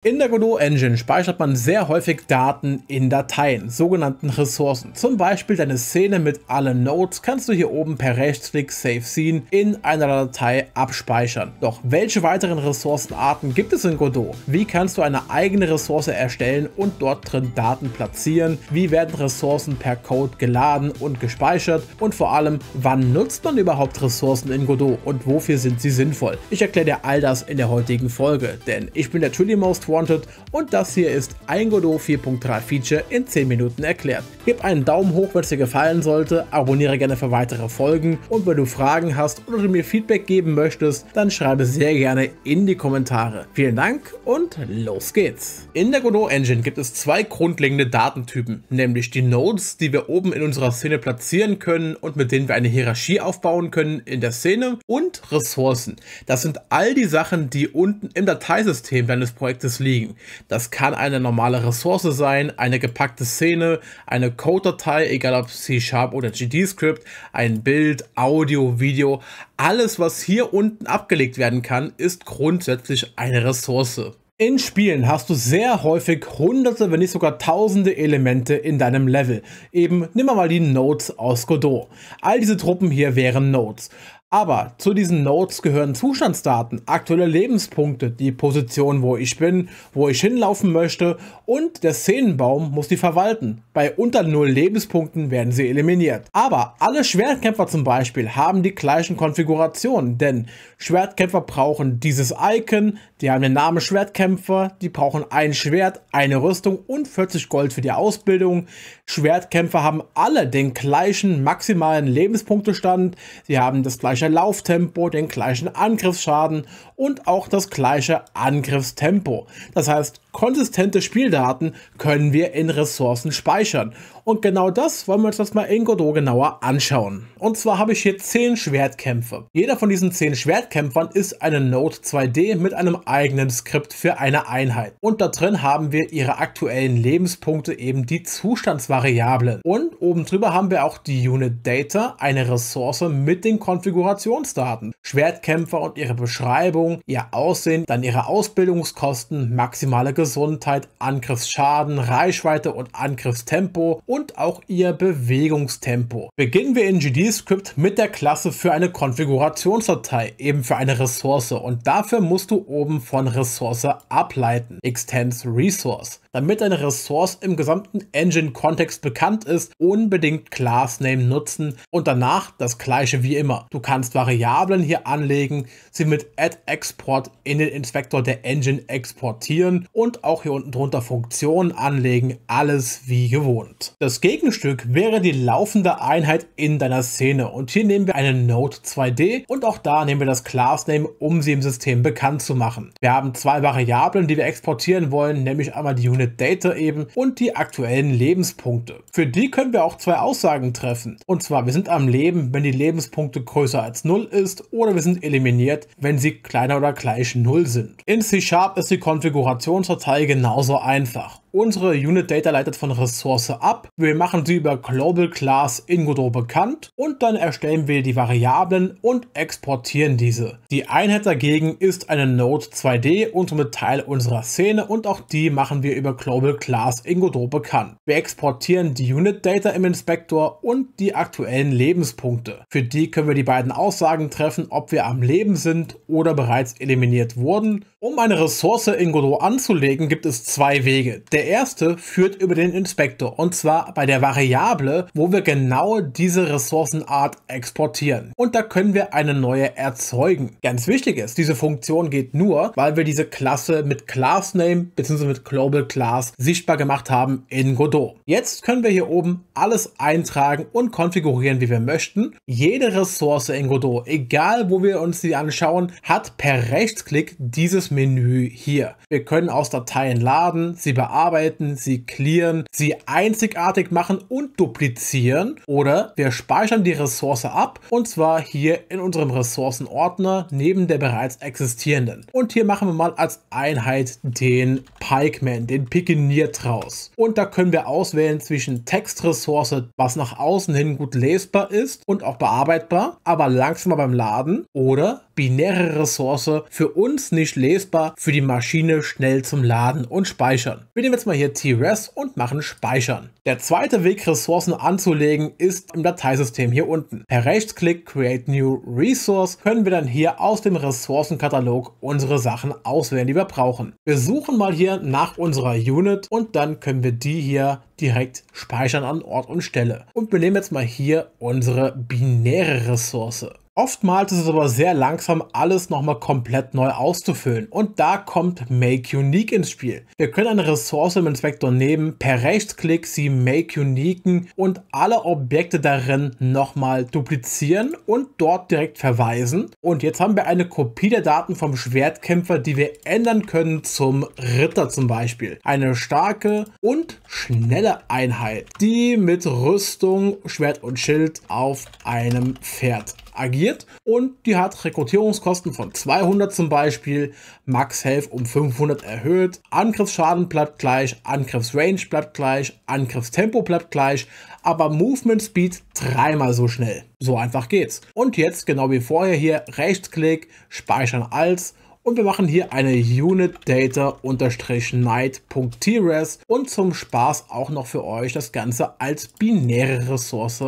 In der Godot Engine speichert man sehr häufig Daten in Dateien, sogenannten Ressourcen. Zum Beispiel deine Szene mit allen Nodes kannst du hier oben per Rechtsklick Save Scene in einer Datei abspeichern. Doch welche weiteren Ressourcenarten gibt es in Godot? Wie kannst du eine eigene Ressource erstellen und dort drin Daten platzieren? Wie werden Ressourcen per Code geladen und gespeichert? Und vor allem, wann nutzt man überhaupt Ressourcen in Godot und wofür sind sie sinnvoll? Ich erkläre dir all das in der heutigen Folge, denn ich bin der Most Wanted und das hier ist ein Godot 4.3 Feature in 10 Minuten erklärt. Gib einen Daumen hoch, wenn es dir gefallen sollte, abonniere gerne für weitere Folgen und wenn du Fragen hast oder du mir Feedback geben möchtest, dann schreibe sehr gerne in die Kommentare. Vielen Dank und los geht's! In der Godot Engine gibt es zwei grundlegende Datentypen, nämlich die Nodes, die wir oben in unserer Szene platzieren können und mit denen wir eine Hierarchie aufbauen können in der Szene, und Ressourcen. Das sind all die Sachen, die unten im Dateisystem deines Projektes liegen. Das kann eine normale Ressource sein, eine gepackte Szene, eine Code-Datei, egal ob C# oder GD-Script, ein Bild, Audio, Video. Alles, was hier unten abgelegt werden kann, ist grundsätzlich eine Ressource. In Spielen hast du sehr häufig hunderte, wenn nicht sogar tausende Elemente in deinem Level. Eben, nimm mal die Nodes aus Godot. All diese Truppen hier wären Nodes. Aber zu diesen Nodes gehören Zustandsdaten, aktuelle Lebenspunkte, die Position, wo ich bin, wo ich hinlaufen möchte, und der Szenenbaum muss die verwalten. Bei unter 0 Lebenspunkten werden sie eliminiert. Aber alle Schwertkämpfer zum Beispiel haben die gleichen Konfigurationen, denn Schwertkämpfer brauchen dieses Icon, die haben den Namen Schwertkämpfer, die brauchen ein Schwert, eine Rüstung und 40 Gold für die Ausbildung. Schwertkämpfer haben alle den gleichen maximalen Lebenspunktestand, sie haben das gleiche Lauftempo, den gleichen Angriffsschaden und auch das gleiche Angriffstempo. Das heißt, konsistente Spieldaten können wir in Ressourcen speichern. Und genau das wollen wir uns das mal in Godot genauer anschauen. Und zwar habe ich hier 10 Schwertkämpfe. Jeder von diesen 10 Schwertkämpfern ist eine Node 2D mit einem eigenen Skript für eine Einheit. Und da drin haben wir ihre aktuellen Lebenspunkte, eben die Zustandsvariablen. Und oben drüber haben wir auch die Unit Data, eine Ressource mit den Konfigurationsdaten. Schwertkämpfer und ihre Beschreibung, ihr Aussehen, dann ihre Ausbildungskosten, maximale Gesundheit, Angriffsschaden, Reichweite und Angriffstempo und auch ihr Bewegungstempo. Beginnen wir in GD-Script mit der Klasse für eine Konfigurationsdatei, eben für eine Ressource, und dafür musst du oben von Ressource ableiten, Extends Resource. Damit eine Ressource im gesamten Engine-Kontext bekannt ist, unbedingt Class-Name nutzen und danach das gleiche wie immer. Du kannst Variablen hier anlegen, sie mit add-export in den Inspektor der Engine exportieren und auch hier unten drunter Funktionen anlegen, alles wie gewohnt. Das Gegenstück wäre die laufende Einheit in deiner Szene, und hier nehmen wir eine Node 2D und auch da nehmen wir das Class-Name, um sie im System bekannt zu machen. Wir haben zwei Variablen, die wir exportieren wollen, nämlich einmal die Unit Data eben und die aktuellen Lebenspunkte. Für die können wir auch zwei Aussagen treffen. Und zwar, wir sind am Leben, wenn die Lebenspunkte größer als 0 ist, oder wir sind eliminiert, wenn sie kleiner oder gleich 0 sind. In C# ist die Konfigurationsdatei genauso einfach. Unsere Unit Data leitet von Ressource ab, wir machen sie über Global Class in Godot bekannt und dann erstellen wir die Variablen und exportieren diese. Die Einheit dagegen ist eine Node 2D und somit Teil unserer Szene, und auch die machen wir über Global Class in Godot bekannt. Wir exportieren die Unit Data im Inspektor und die aktuellen Lebenspunkte. Für die können wir die beiden Aussagen treffen, ob wir am Leben sind oder bereits eliminiert wurden. Um eine Ressource in Godot anzulegen, gibt es zwei Wege. Der erste führt über den Inspektor, und zwar bei der Variable, wo wir genau diese Ressourcenart exportieren. Und da können wir eine neue erzeugen. Ganz wichtig ist, diese Funktion geht nur, weil wir diese Klasse mit Classname bzw. mit Global Class sichtbar gemacht haben in Godot. Jetzt können wir hier oben alles eintragen und konfigurieren, wie wir möchten. Jede Ressource in Godot, egal wo wir uns sie anschauen, hat per Rechtsklick dieses Menü hier. Wir können aus Dateien laden, sie bearbeiten, sie clearen, sie einzigartig machen und duplizieren, oder wir speichern die Ressource ab, und zwar hier in unserem Ressourcenordner neben der bereits existierenden. Und hier machen wir mal als Einheit den Pikeman, den Pikenier, draus. Und da können wir auswählen zwischen Textressource, was nach außen hin gut lesbar ist und auch bearbeitbar, aber langsamer beim Laden, oder binäre Ressource, für uns nicht lesbar, für die Maschine schnell zum Laden und Speichern. Wir nehmen jetzt mal hier T-Res und machen Speichern. Der zweite Weg, Ressourcen anzulegen, ist im Dateisystem hier unten. Per Rechtsklick Create New Resource können wir dann hier aus dem Ressourcenkatalog unsere Sachen auswählen, die wir brauchen. Wir suchen mal hier nach unserer Unit und dann können wir die hier direkt speichern an Ort und Stelle. Und wir nehmen jetzt mal hier unsere binäre Ressource. Oftmals ist es aber sehr langsam, alles nochmal komplett neu auszufüllen. Und da kommt Make Unique ins Spiel. Wir können eine Ressource im Inspektor nehmen, per Rechtsklick sie Make Uniquen und alle Objekte darin nochmal duplizieren und dort direkt verweisen. Und jetzt haben wir eine Kopie der Daten vom Schwertkämpfer, die wir ändern können zum Ritter zum Beispiel. Eine starke und schnelle Einheit, die mit Rüstung, Schwert und Schild auf einem Pferd agiert, und die hat Rekrutierungskosten von 200 zum Beispiel, Max Health um 500 erhöht, Angriffsschaden bleibt gleich, Angriffsrange bleibt gleich, Angriffstempo bleibt gleich, aber Movement Speed dreimal so schnell. So einfach geht's. Und jetzt, genau wie vorher hier, Rechtsklick, speichern als, und wir machen hier eine Unit Data-Night.T-Res und zum Spaß auch noch für euch das Ganze als binäre Ressource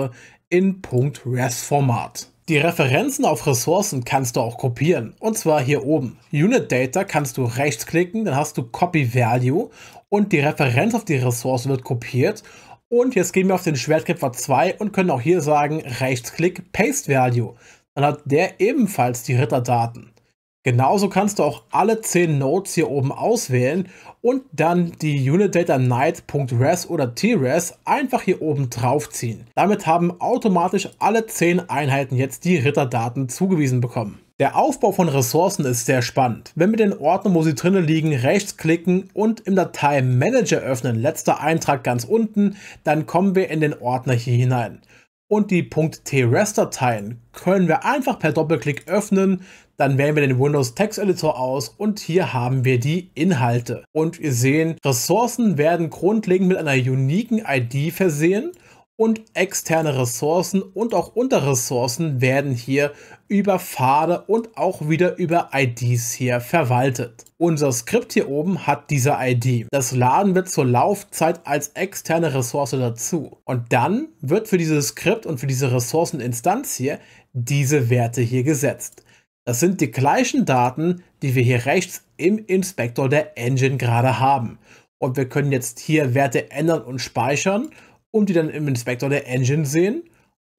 in .res-Format. Die Referenzen auf Ressourcen kannst du auch kopieren, und zwar hier oben. Unit Data kannst du rechtsklicken, dann hast du Copy Value und die Referenz auf die Ressource wird kopiert. Und jetzt gehen wir auf den Schwertkämpfer 2 und können auch hier sagen Rechtsklick Paste Value. Dann hat der ebenfalls die Ritterdaten. Genauso kannst du auch alle 10 Nodes hier oben auswählen und dann die Unit Data Night.Res oder T-Res einfach hier oben drauf ziehen. Damit haben automatisch alle 10 Einheiten jetzt die Ritterdaten zugewiesen bekommen. Der Aufbau von Ressourcen ist sehr spannend. Wenn wir den Ordner, wo sie drinnen liegen, rechtsklicken und im Dateimanager öffnen, letzter Eintrag ganz unten, dann kommen wir in den Ordner hier hinein. Und die .tres-Dateien können wir einfach per Doppelklick öffnen. Dann wählen wir den Windows Text Editor aus und hier haben wir die Inhalte. Und wir sehen, Ressourcen werden grundlegend mit einer uniken ID versehen und externe Ressourcen und auch Unterressourcen werden hier über Pfade und auch wieder über IDs hier verwaltet. Unser Skript hier oben hat diese ID. Das Laden wird zur Laufzeit als externe Ressource dazu. Und dann wird für dieses Skript und für diese Ressourceninstanz hier diese Werte hier gesetzt. Das sind die gleichen Daten, die wir hier rechts im Inspektor der Engine gerade haben. Und wir können jetzt hier Werte ändern und speichern und die dann im Inspektor der Engine sehen.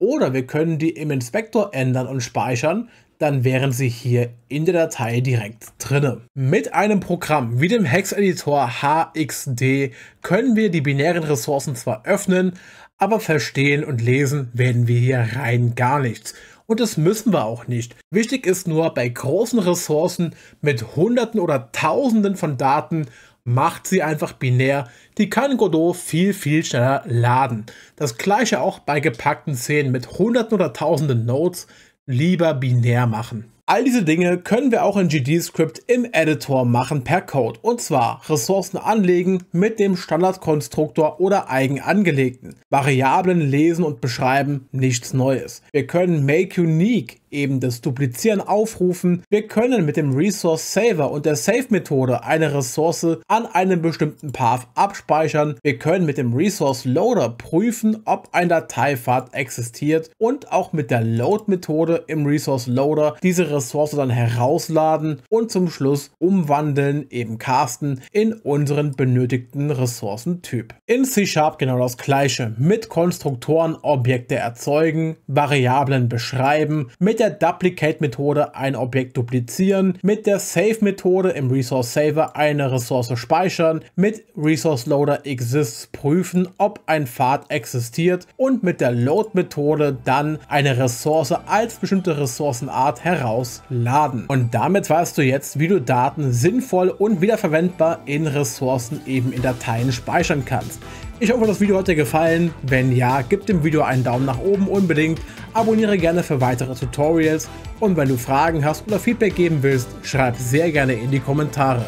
Oder wir können die im Inspektor ändern und speichern, dann wären sie hier in der Datei direkt drinne. Mit einem Programm wie dem Hex-Editor HXD können wir die binären Ressourcen zwar öffnen, aber verstehen und lesen werden wir hier rein gar nichts. Und das müssen wir auch nicht. Wichtig ist nur, bei großen Ressourcen mit Hunderten oder Tausenden von Daten, macht sie einfach binär. Die kann Godot viel schneller laden. Das gleiche auch bei gepackten Szenen mit Hunderten oder Tausenden Nodes, lieber binär machen. All diese Dinge können wir auch in GDScript im Editor machen per Code. Und zwar Ressourcen anlegen mit dem Standardkonstruktor oder eigen angelegten. Variablen lesen und beschreiben, nichts Neues. Wir können Make Unique, eben das Duplizieren, aufrufen. Wir können mit dem Resource Saver und der Save-Methode eine Ressource an einem bestimmten Path abspeichern. Wir können mit dem Resource Loader prüfen, ob ein Dateipfad existiert und auch mit der Load-Methode im Resource Loader diese Ressource dann herausladen und zum Schluss umwandeln, eben casten, in unseren benötigten Ressourcentyp. In C# genau das gleiche. Mit Konstruktoren Objekte erzeugen, Variablen beschreiben, mit der Duplicate-Methode ein Objekt duplizieren, mit der Save-Methode im Resource Saver eine Ressource speichern, mit Resource Loader Exists prüfen, ob ein Pfad existiert und mit der Load-Methode dann eine Ressource als bestimmte Ressourcenart herausladen. Und damit weißt du jetzt, wie du Daten sinnvoll und wiederverwendbar in Ressourcen eben in Dateien speichern kannst. Ich hoffe, das Video hat dir gefallen. Wenn ja, gib dem Video einen Daumen nach oben unbedingt. Abonniere gerne für weitere Tutorials. Und wenn du Fragen hast oder Feedback geben willst, schreib sehr gerne in die Kommentare.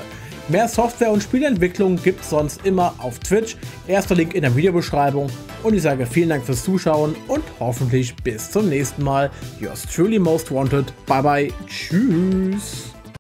Mehr Software- und Spielentwicklung gibt es sonst immer auf Twitch. Erster Link in der Videobeschreibung. Und ich sage vielen Dank fürs Zuschauen und hoffentlich bis zum nächsten Mal. Yours truly most wanted. Bye bye. Tschüss.